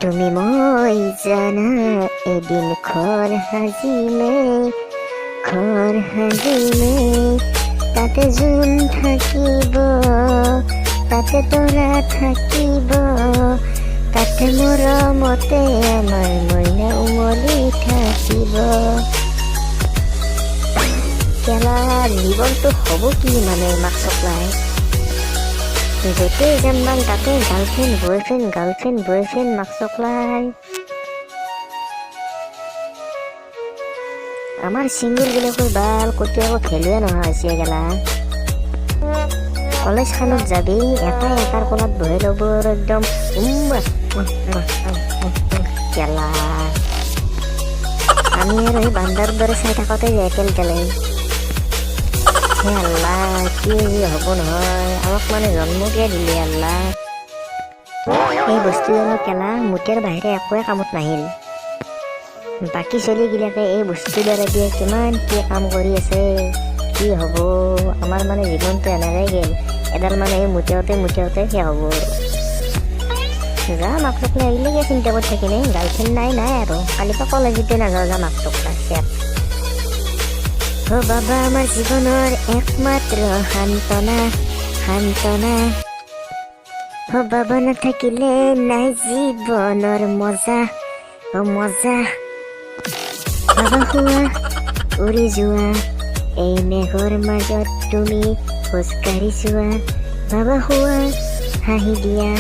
তুমি মই জানা এদিন ঘৰ সাজিমে তাতে জোন থাকিব, তাতে তৰা থাকিব, তাতে মৰমতে আমাৰ মইনা উমলি থাকিব। কেলা জীৱনটো হ'ব কি মানে মাক চকলাই? যেতিয়াই যাম মান তাতে গাৰ্লফ্ৰেণ্ড বয়ফ্ৰেণ্ড মাক চকলাই। আমাৰ চিংগুল বিলাকৰ বাল ক'তো একো ভেলুৱে নোহোৱা হৈছে গেলা। কলেজ খানত যাবি এটাৰ কোলাত বহি ল'ব আৰু একদম গেলা। আমি আৰু সেই বান্দাৰ দৰে চাই থাকোঁতে তেলে হে আল্লাহ, কি হ'ব নহয়, আমাক মানে জন্ম কিয় দিলে আল্লাহ? এই বস্তুজনৰ কেলা মোটেৰ বাহিৰে একোৱে কামত নাহিল। বাকী চলিগিলাকে এই বস্তুৰ দিয়ে কিমান কি কাম কৰি আছে। কি হ'ব আমাৰ মানে জীৱনটো এনেকৈ গ'ল, এডাল মানে এই মুতিয়াওতে শেষ হ'ব। যা মাক চকলে আহিলে কিয় চিন্তা কৰি থাকিনে, গাৰ্লফ্ৰেণ্ড নাই আৰু কালিৰ পৰা কলেজতে নাযাওঁ, যা মাক চকলা শেষ। অ বাবা আমাৰ জীৱনৰ একমাত্ৰ সান্তনা অ বাবা নাথাকিলে নাই জীৱনৰ মজা বাবা শুৱা উৰি যোৱা এই মেঘৰ মাজত তুমি খোজকাঢ়ি যোৱা, বাবা শুৱা হাঁহি দিয়া